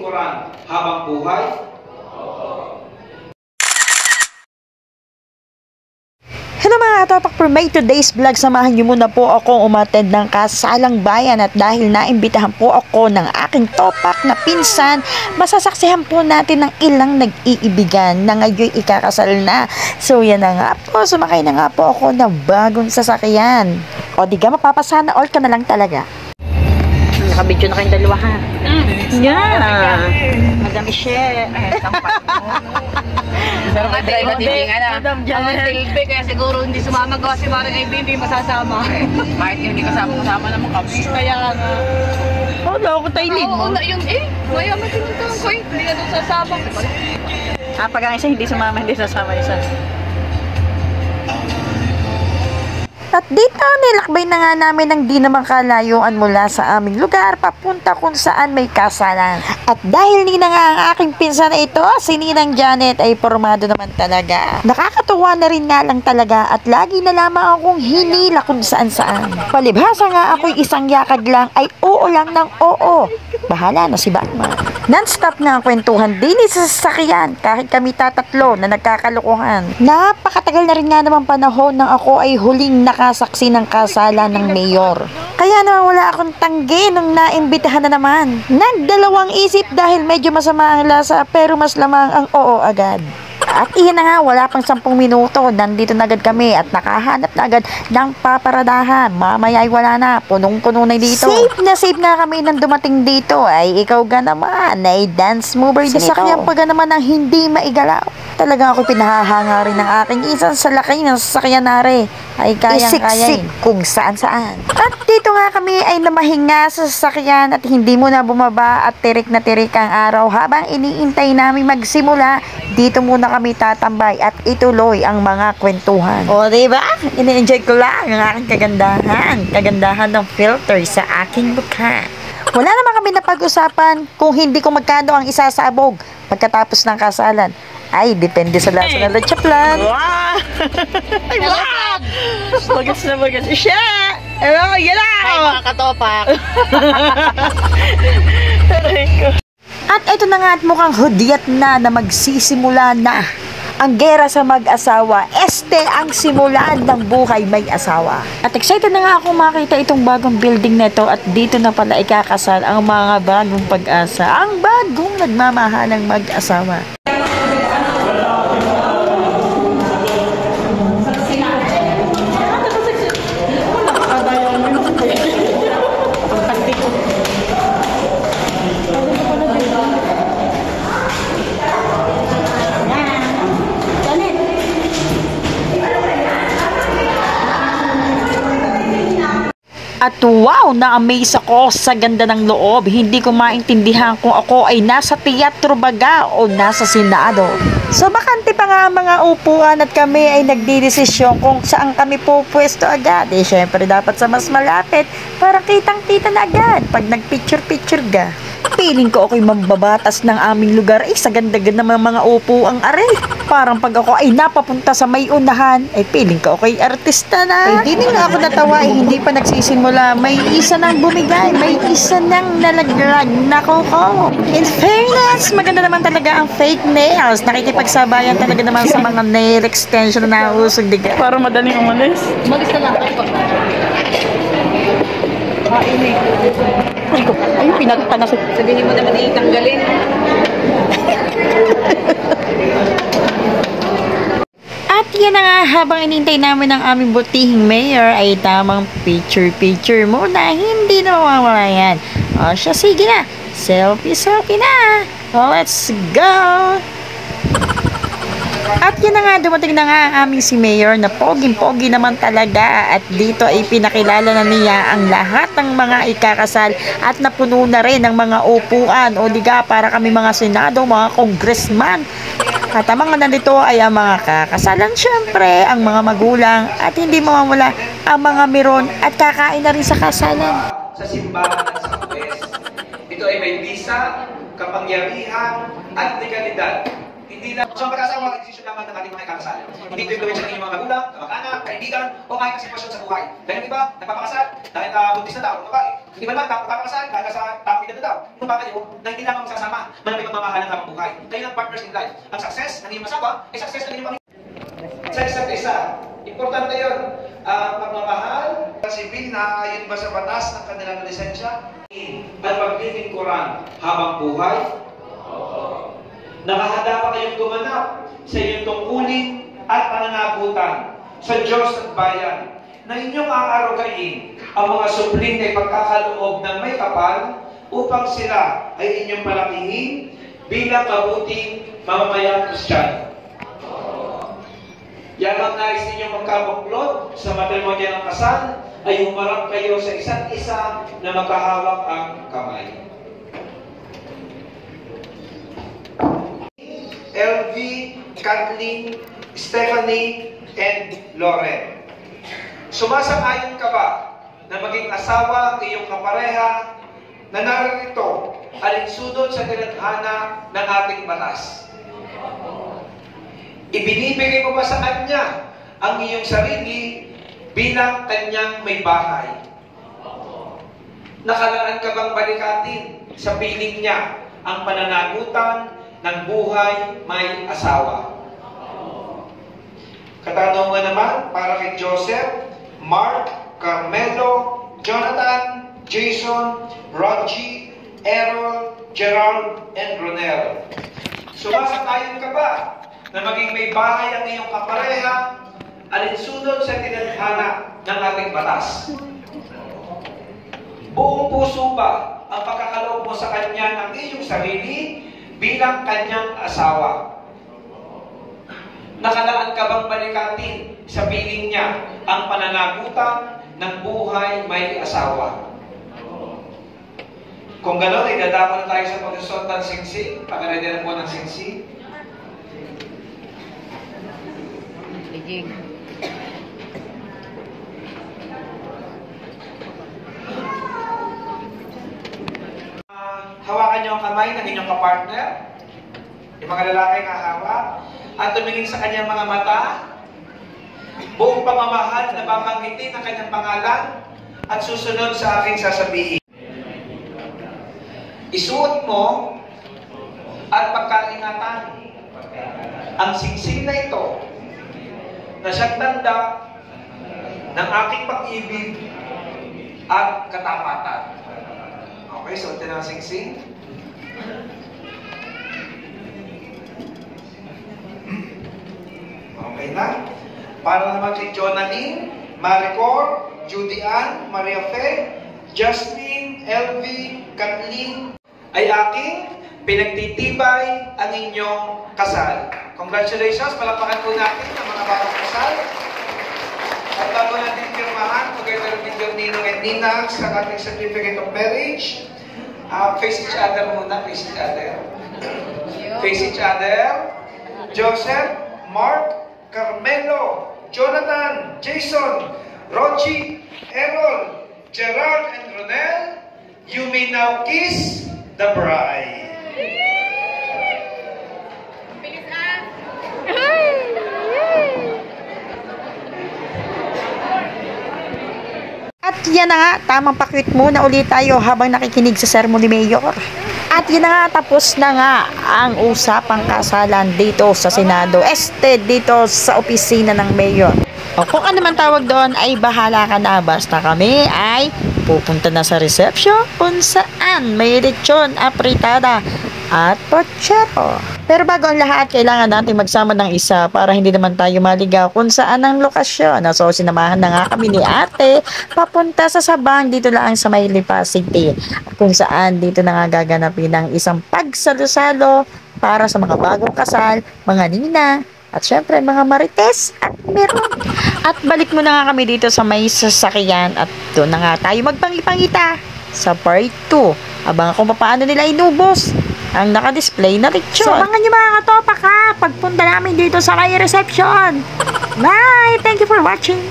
lingkuran habang buhay? Hello mga katopak, for my today's vlog, samahan niyo muna po akong umattend ng kasalang bayan at dahil naimbitahan po ako ng aking topak na pinsan, masasaksihan po natin ng ilang nag-iibigan na ngayon ikakasal na. So yan na nga po, sumakay na nga po ako ng bagong sasakyan. O diga, mapapasana all ka na lang talaga. Nakabidyo na kayong dalawa ha. Yeah. Madam Michelle. Pero nga tayo matibing Madam Silve, kaya siguro hindi sumama gawa si Maring Ivy, hindi masasama. Kahit hindi kasama naman kami. Kaya nga. Oh, loko tayo mo. Oo, yun eh. Kaya matinito lang ko eh. Hindi na doon sasama. Pag ang isa hindi sumama, hindi sasama isa. At dito, nilakbay na nga namin ng di naman kalayuan mula sa aming lugar papunta kung saan may kasalan. At dahil ni na nga ang aking pinsan na ito, si Ninang Janet ay formado naman talaga. Nakakatuwa na rin nga lang talaga at lagi na lamang akong hinila kung saan-saan. Palibhasa nga ako'y isang yakag lang ay oo lang ng oo. Bahala na si Batman. Non-stop nga ang kwentuhan din sa sasakyan kahit kami tatatlo na nagkakalukuhan. Napakatagal na rin nga naman panahon nang ako ay huling nakasaksi ng kasalan ng mayor. Kaya naman wala akong tanggi nung naimbitahan na naman. Nagdalawang isip dahil medyo masama ang lasa pero mas lamang ang oo agad. At iyan na nga, wala pang 10 minuto, nandito na agad kami at nakahanap na agad ng paparadahan. Mamaya ay wala na, punong-puno na dito. Safe na kami nang dumating dito. Ay ikaw ga naman, ay dance mover dito. Sasakyan pa ga naman ang hindi maigalaw. Talagang ako pinahahanga rin ng aking isang salakay ng sasakyan nare. Ay kayang-kaya kung saan-saan. At dito nga kami ay namahinga sa sasakyan at hindi muna bumaba at tirik na tirik ang araw habang iniintay namin magsimula. Dito muna kami tatambay at ituloy ang mga kwentuhan. O diba? Ini-enjoy ko lang ang aking kagandahan ng filter sa aking mukha. Wala naman kami napag-usapan kung hindi ko magkano ang isasabog pagkatapos ng kasalan. Ay, depende sa lasa ng lechaplan. Wow! Ay, wow! Bagas na bagas. Siya! Ewan, yan na! Ay, mga katopak. At ito na nga at mukhang hudyat na magsisimula na ang gera sa mag-asawa. Este ang simulan ng buhay may asawa. At excited na nga ako makita itong bagong building na ito at dito na pala ikakasal ang mga bagong pag-asa. Ang bagong nagmamahalang mag-asawa. At wow, na-amaze ako sa ganda ng loob. Hindi ko maintindihan kung ako ay nasa teatro baga o nasa Senado. So bakante pa nga ang mga upuan at kami ay nagdidesisyon kung saan kami pupwesto agad. Eh syempre dapat sa mas malapit para kitang-kita na agad pag nagpicture-picture ga. Piling ko ako'y mambabatas ng aming lugar sa ganda-ganda ng mga upuang are. Parang pag ako ay napapunta sa may unahan, ay piling ko ako'y artista na. Ay di nga ako natawa, hindi pa nagsisimula. May isa nang bumigay, may isa nang nalaglag. Nako ko. In fairness, maganda naman talaga ang fake nails. Nakikipagsabayan talaga naman sa mga nail extension na usog diga. Parang madaling umalis. Umalis na lang tayo pag Ay, pinagpanasok. sabihin mo naman itanggalin. At yan na nga, habang inintay namin ang aming butihing mayor ay tamang picture-picture muna. Hindi na mawawala yan. O siya, sige na. Selfie na. O, let's go! At yan na nga, dumating na nga ang aming si Mayor na poging-pogi naman talaga. At dito ay pinakilala na niya ang lahat ng mga ikakasal at napuno na rin ng mga upuan. O diga, para kami mga senado, mga congressman. At ang mga nandito ay ang mga kakasalan, syempre, ang mga magulang at hindi mawawala ang mga miron at kakain na rin sa kasalan. Sa simbahan ng Southwest, ito ay may bisa, kapangyarihan, at legalidad. Hindi lang sa pag-asawa, decision naman ng ating mga ikakasal. Hindi ito influensya ng inyong mga magulang, kamag-anak, kaibigan, o kahit sitwasyon sa buhay. Dahil iba, nagpapakasal, dahil buntis na daw, babae. Hindi ba naman, papakasal, kaya sa tamang edad daw. Kung baka kayo, na hindi lamang magsasama, may pagmamahalan habang buhay. Kayo ang partners in life. Ang success ng iyong asawa, ay success ng iyong pamilya. Sa isa't isa, importante yun. Pagmamahal, sibil na ayon ba sa batas ng kanilang lisensya? At paglilingkuran habang buhay? Nakahanda pa kayong gumanap sa inyong tungkulin at pananagutan sa Diyos at bayan na inyong aarugain ang mga supling ay pagkakaloob ng may kapal upang sila ay inyong palakihin bilang mabuting mamamayang Kristiyano. Yamang nais ninyong magkabuklod sa matrimonyo ng kasal ay humarap kayo sa isa't isa na magkahawak ang kamay. LV, Kathleen, Stephanie, and Lauren. Sumasang-ayon ka ba na maging asawa ng iyong kapareha na narito alinsunod sa tinadhana ng ating batas? Ibinibigay mo ba sa kanya ang iyong sarili bilang kanyang may bahay? Nakalaan ka bang balikatin sa piling niya ang pananagutan ng buhay may asawa? Katanungan naman para kay Joseph, Mark, Carmelo, Jonathan, Jason, Rogie, Errol, Gerald, and Ronel. Sumasang-ayon ka ba na maging may bahay ang iyong kapareha alinsunod sa tinadhana ng ating batas? Buong puso ba ang pagkakaloob mo sa kanya ng iyong sarili bilang kanyang asawa? Nakalaan ka bang balikatin sa piling niya ang pananagutan ng buhay may asawa? Kung gano'n, idadako na tayo sa pagsusot ng singsing. Pagkaredihan po ng singsing. Hawakan niyo ang kamay ng inyong kapartner. Yung mga lalaki nga hawak. At tumingin sa kanyang mga mata. Buong pamamahal na babanggitin ang kanyang pangalan at susunod sa aking sasabihin. Isuot mo at pagkaingatan ang singsing na ito na siyang tanda ng aking pag-ibig at katapatan. Okay, suotin ang singsing. Okay na. Para naman kay Jonalyn, Maricor, Judy Ann, Maria Fe, Jasmine, Elvie, Kathleen, ay aking pinagtitibay ang inyong kasal. Congratulations! Palakpakan po natin ang mga bagong kasal. At bago natin pirmahan, together with your Ninong and Ninang sa ating certificate of marriage, face each other muna, face each other. Face each other. Joseph, Mark, Carmelo, Jonathan, Jason, Rogie, Errol, Gerald, and Ronel, you may now kiss the bride. At yan na nga, tamang pakwit muna ulit tayo habang nakikinig sa sermon ni Mayor. At yan na nga, tapos na nga ang usapang kasalan dito sa Senado. Dito sa opisina ng Mayor. O kung ano man tawag doon, ay bahala ka na. Basta kami ay pupunta na sa reception kung saan may lechon, apritada at pochero. Pero bago ang lahat, kailangan natin magsama ng isa para hindi naman tayo maligaw kung saan ang lokasyon. So, sinamahan na nga kami ni ate papunta sa Sabang dito lang sa may Lipa City. Kung saan dito na nga gaganapin ng isang pagsalo-salo para sa mga bagong kasal, mga nina, at syempre mga marites at meron. At balik mo na nga kami dito sa may sasakyan at doon na nga tayo magpangipangita sa part 2. Abangan kung paano nila inubos ang naka-display na lechon. So, abangan nyo mga katopa ka pagpunta namin dito sa may reception. Bye! Thank you for watching.